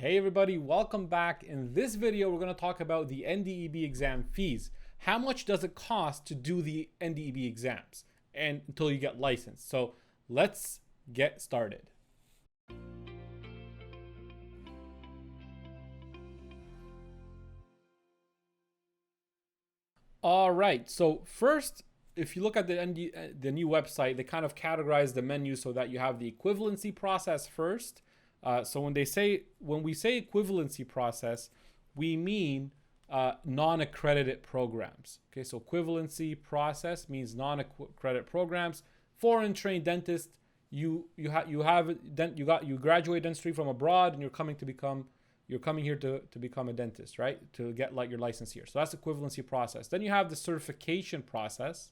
Hey everybody, welcome back. In this video, we're going to talk about the NDEB exam fees. How much does it cost to do the NDEB exams and until you get licensed? So let's get started. All right, so first, if you look at the new website, they kind of categorize the menu so that you have the equivalency process first. So when we say equivalency process, we mean non-accredited programs. Okay, so equivalency process means non-accredited programs. Foreign trained dentist, you graduate dentistry from abroad and you're coming here to become a dentist, right? To get like your license here. So that's equivalency process. Then you have the certification process,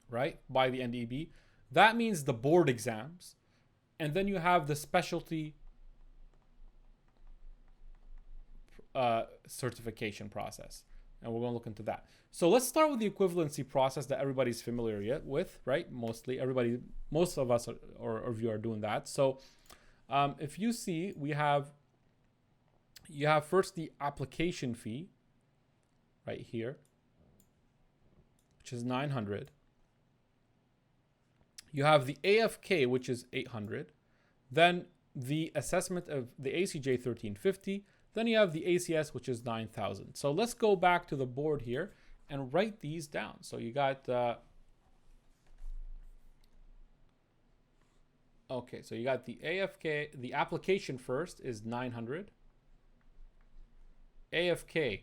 right? By the NDEB. That means the board exams. And then you have the specialty certification process. And we're going to look into that. So let's start with the equivalency process that everybody's familiar with, right? Most of us or of you are doing that. So if you see, you have first the application fee right here, which is 900. You have the AFK, which is 800. Then the assessment of the ACJ 1350. Then you have the ACS, which is 9,000. So let's go back to the board here and write these down. So you got okay, so you got the AFK, the application first is 900. AFK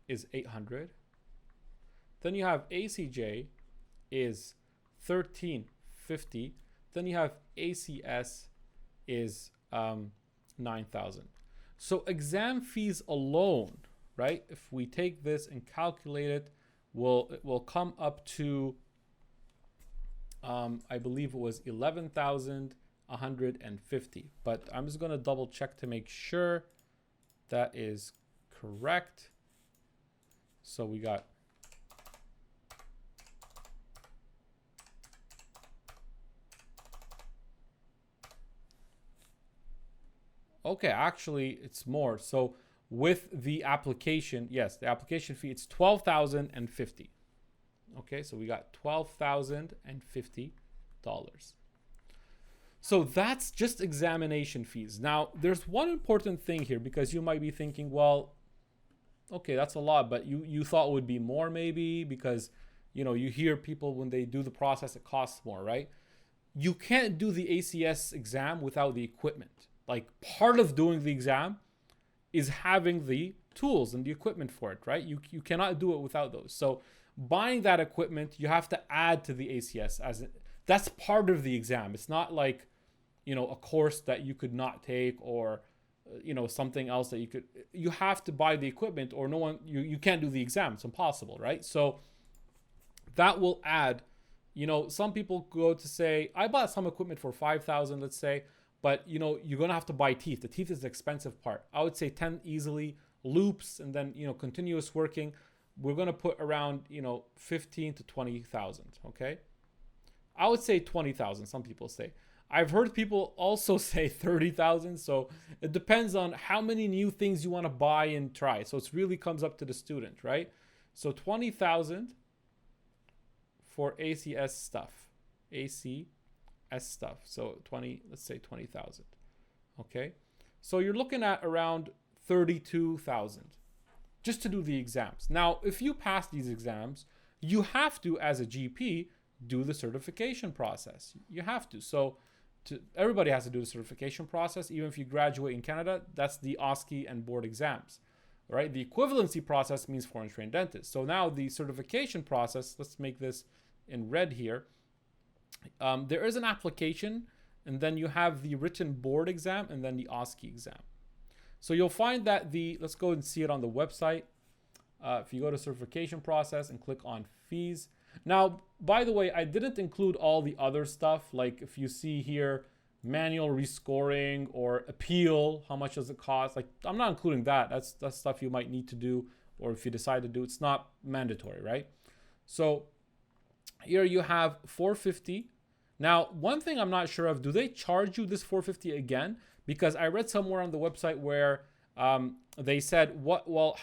is 800. Then you have ACJ is 1350. Then you have ACS is 9,000. So exam fees alone, right? If we take this and calculate it, it will come up to I believe it was 11,150. But I'm just going to double check to make sure that is correct. So we got okay, actually it's more. So with the application, yes, the application fee, it's 12,050. Okay, so we got $12,050. So that's just examination fees. Now, there's one important thing here, because you might be thinking, well, okay, that's a lot, but you thought it would be more maybe, because you hear people when they do the process, it costs more, right? You can't do the ACS exam without the equipment. Like, part of doing the exam is having the tools and the equipment for it, right? You cannot do it without those. So buying that equipment, you have to add to the ACS that's part of the exam. It's not like, a course that you could not take, or, something else that you have to buy the equipment, or you can't do the exam. It's impossible, right? So that will add, some people go to say, I bought some equipment for 5,000, let's say, but you're going to have to buy teeth. The teeth is the expensive part. I would say 10 easily, loops, and then, continuous working. We're going to put around, 15 to 20,000. Okay. I would say 20,000. Some people say. I've heard people also say 30,000. So it depends on how many new things you want to buy and try. So it really comes up to the student, right? So 20,000 for ACS stuff, ACS stuff. So let's say 20,000. Okay. So you're looking at around 32,000 just to do the exams. Now, if you pass these exams, you have to, as a GP, do the certification process. You have to. So everybody has to do the certification process. Even if you graduate in Canada, that's the OSCE and board exams, right? The equivalency process means foreign trained dentist. So now the certification process, let's make this in red here. There is an application, and then you have the written board exam, and then the OSCE exam. So you'll find that let's go and see it on the website. If you go to certification process and click on fees. Now, by the way, I didn't include all the other stuff. Like if you see here, manual rescoring or appeal, how much does it cost? Like, I'm not including that. That's stuff you might need to do, or if you decide to do, it's not mandatory, right? So here you have 450 Now, one thing I'm not sure of, do they charge you this $450 again? Because I read somewhere on the website where they said, what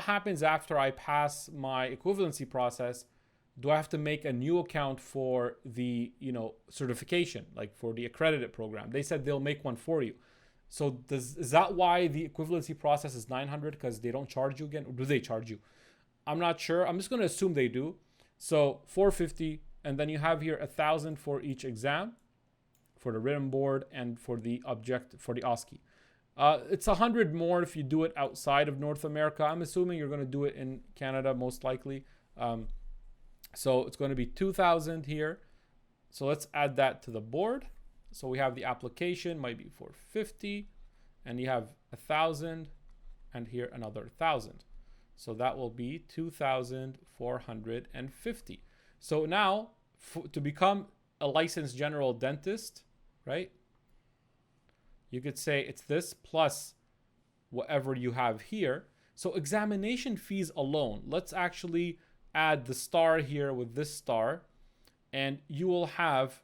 happens after I pass my equivalency process? Do I have to make a new account for the, certification, like for the accredited program? They said they'll make one for you. So is that why the equivalency process is $900, because they don't charge you again? Or do they charge you? I'm not sure. I'm just going to assume they do. So $450, and then you have here $1,000 for each exam, for the written board and for the OSCE. It's $100 more if you do it outside of North America. I'm assuming you're going to do it in Canada most likely. So it's going to be $2,000 here. So let's add that to the board. So we have the application might be $450, and you have $1,000, and here another $1,000. So that will be $2,450. So now to become a licensed general dentist, right? You could say it's this plus whatever you have here. So examination fees alone, let's actually add the star here with this star, and you will have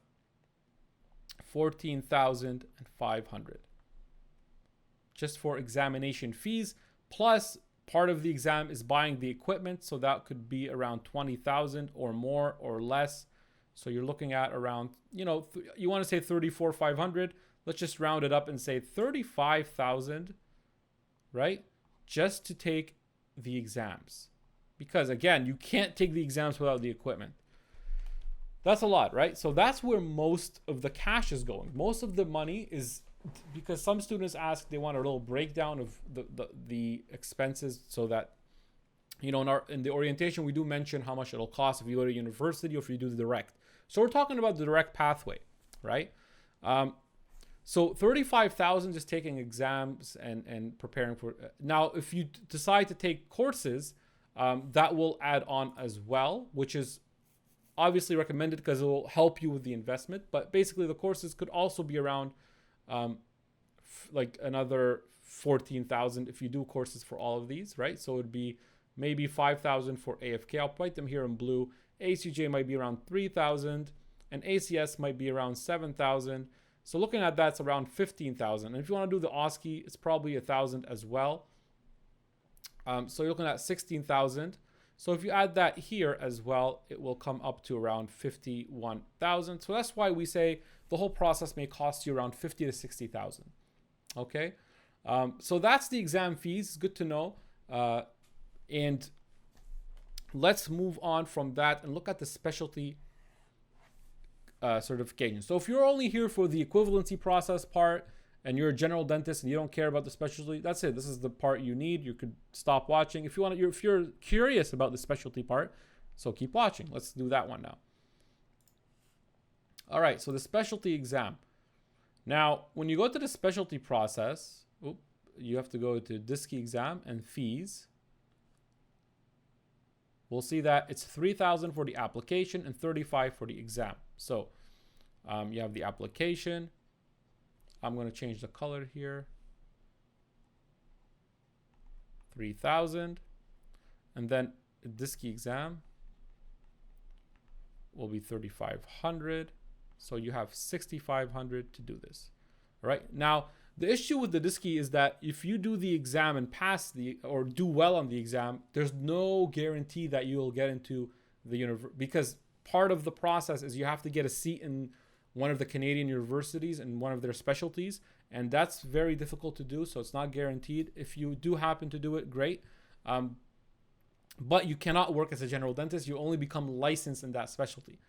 $14,500 just for examination fees, plus part of the exam is buying the equipment, so that could be around $20,000 or more or less. So you're looking at around, you want to say $34,500. Let's just round it up and say $35,000, right? Just to take the exams. Because again, you can't take the exams without the equipment. That's a lot, right? So that's where most of the cash is going. Most of the money is, because some students ask, they want a little breakdown of the expenses, so that, in the orientation, we do mention how much it'll cost if you go to university or if you do the direct. So we're talking about the direct pathway, right? So $35,000 just taking exams and preparing for. Now, if you decide to take courses, that will add on as well, which is obviously recommended because it will help you with the investment. But basically, the courses could also be around like another $14,000 if you do courses for all of these, right? So it'd be maybe $5,000 for AFK. I'll write them here in blue. ACJ might be around $3,000, and ACS might be around $7,000. So looking at that's around $15,000. And if you want to do the OSCE, it's probably $1,000 as well. So you're looking at $16,000. So if you add that here as well, it will come up to around $51,000. So that's why we say the whole process may cost you around $50,000 to $60,000. Okay. So that's the exam fees. It's good to know. And let's move on from that and look at the specialty certification. So if you're only here for the equivalency process part and you're a general dentist and you don't care about the specialty, that's it. This is the part you need. You could stop watching. If you're curious about the specialty part, so keep watching. Let's do that one now. All right, so the specialty exam. Now, when you go to the specialty process, you have to go to DISCI exam and fees. We'll see that it's $3,000 for the application and $35,000 for the exam. So you have the application. I'm going to change the color here. $3,000. And then the DISCI exam will be $3,500. So you have $6,500 to do this. All right. Now, the issue with the DISCI is that if you do the exam and pass or do well on the exam, there's no guarantee that you'll get into the university, because part of the process is you have to get a seat in one of the Canadian universities and one of their specialties, and that's very difficult to do, so it's not guaranteed. If you do happen to do it, great. But you cannot work as a general dentist. You only become licensed in that specialty.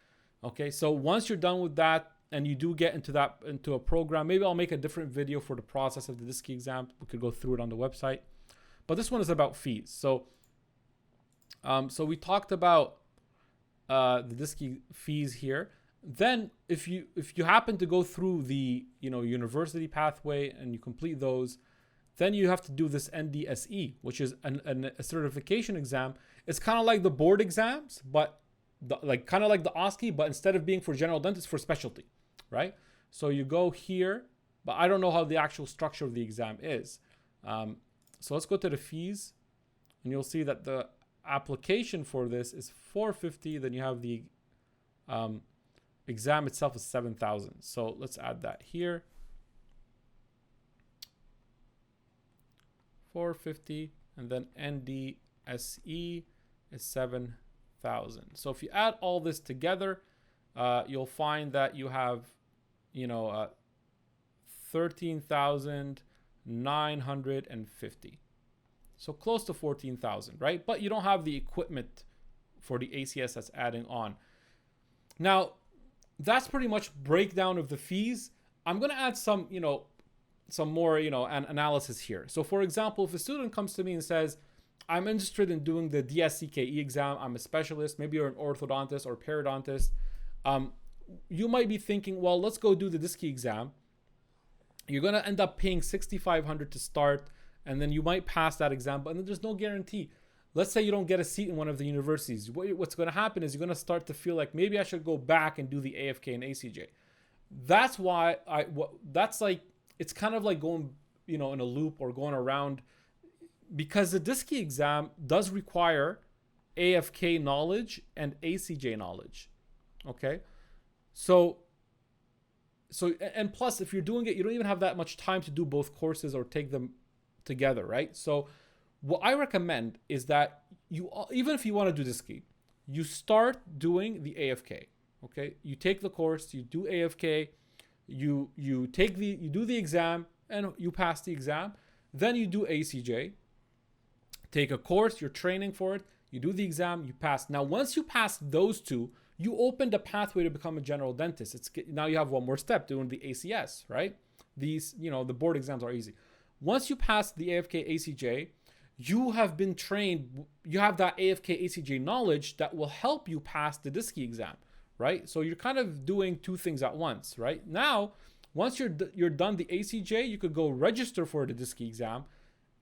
Okay, so once you're done with that and you do get into a program, maybe I'll make a different video for the process of the DISCI exam. We could go through it on the website. But this one is about fees. So we talked about the DISCI fees here. Then if you happen to go through the university pathway and you complete those, then you have to do this NDECC, which is a certification exam. It's kind of like the board exams, but kind of like the OSCE, but instead of being for general dentists, for specialty, right? So you go here, but I don't know how the actual structure of the exam is. So let's go to the fees, and you'll see that the application for this is $450. Then you have the exam itself is 7,000. So let's add that here. 450, and then NDECC is 7,000. So if you add all this together, you'll find that you have, 13,950. So close to 14,000, right? But you don't have the equipment for the ACS that's adding on. Now, that's pretty much breakdown of the fees. I'm going to add some more, an analysis here. So for example, if a student comes to me and says, I'm interested in doing the DSCKE exam, I'm a specialist, maybe you're an orthodontist or periodontist, you might be thinking, well, let's go do the DSCKE exam. You're going to end up paying $6,500 to start, and then you might pass that exam, but then there's no guarantee. Let's say you don't get a seat in one of the universities. What's going to happen is you're going to start to feel like maybe I should go back and do the AFK and ACJ. That's why it's kind of like going, in a loop or going around, because the DSCKE exam does require AFK knowledge and ACJ knowledge. Okay. So, and plus, if you're doing it, you don't even have that much time to do both courses or take them together, right? So what I recommend is that even if you want to do DSCKE, you start doing the AFK. Okay. You take the course, you do AFK, you do the exam and you pass the exam. Then you do ACJ, take a course, you're training for it, you do the exam, you pass. Now, once you pass those two, you opened a pathway to become a general dentist. Now you have one more step, doing the ACS, right? These, the board exams are easy. Once you pass the AFK ACJ, you have been trained, you have that AFK ACJ knowledge that will help you pass the DSCKE exam, right? So you're kind of doing two things at once, right? Now, once you're done the ACJ, you could go register for the DSCKE exam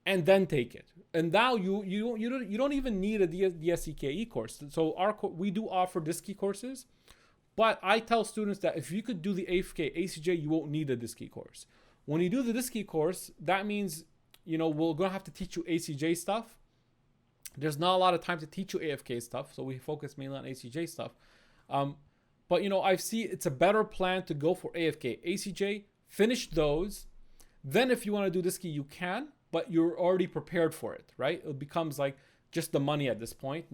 and then take it. And now you don't even need a DSCKE course. So we do offer DSCKE courses, but I tell students that if you could do the AFK ACJ, you won't need a DSCKE course. When you do the DSCKE course, that means, we're going to have to teach you ACJ stuff. There's not a lot of time to teach you AFK stuff, so we focus mainly on ACJ stuff. But, I see it's a better plan to go for AFK ACJ, finish those. Then if you want to do DSCKE, you can, but you're already prepared for it, right? It becomes like just the money at this point.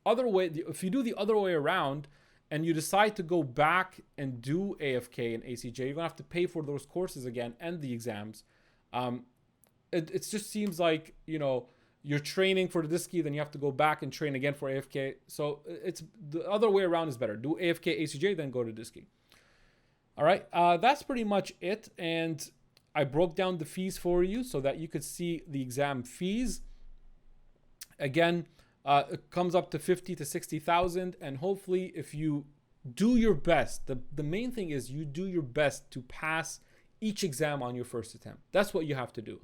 If you do the other way around and you decide to go back and do AFK and ACJ, you're going to have to pay for those courses again and the exams. It just seems like, you're training for the DSCKE, then you have to go back and train again for AFK. So it's the other way around is better. Do AFK, ACJ, then go to DSCKE. All right, that's pretty much it. And I broke down the fees for you so that you could see the exam fees. Again, it comes up to 50 to 60,000. And hopefully if you do your best, the main thing is you do your best to pass each exam on your first attempt. That's what you have to do.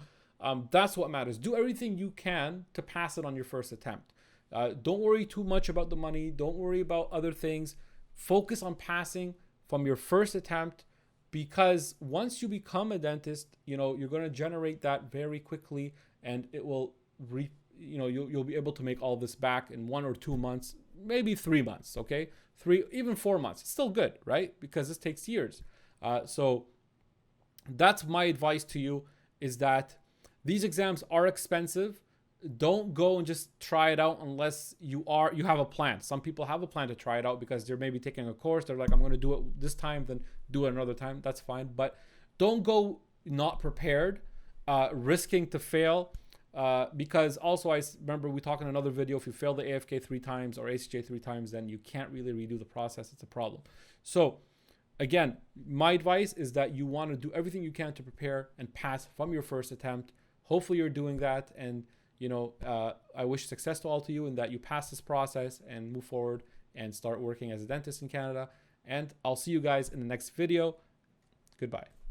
That's what matters. Do everything you can to pass it on your first attempt. Don't worry too much about the money. Don't worry about other things. Focus on passing from your first attempt, because once you become a dentist, you're going to generate that very quickly, and it will, you'll be able to make all this back in 1 or 2 months, maybe 3 months. Okay, 3, even 4 months. It's still good, right? Because this takes years. So that's my advice to you, is that these exams are expensive. Don't go and just try it out unless you have a plan. Some people have a plan to try it out because they're maybe taking a course. They're like, I'm going to do it this time, then do it another time. That's fine. But don't go not prepared, risking to fail. Because also, I remember we talked in another video, if you fail the AFK 3 times or ACJ 3 times, then you can't really redo the process. It's a problem. So again, my advice is that you want to do everything you can to prepare and pass from your first attempt. Hopefully you're doing that. And I wish success to all to you, and that you pass this process and move forward and start working as a dentist in Canada. And I'll see you guys in the next video. Goodbye.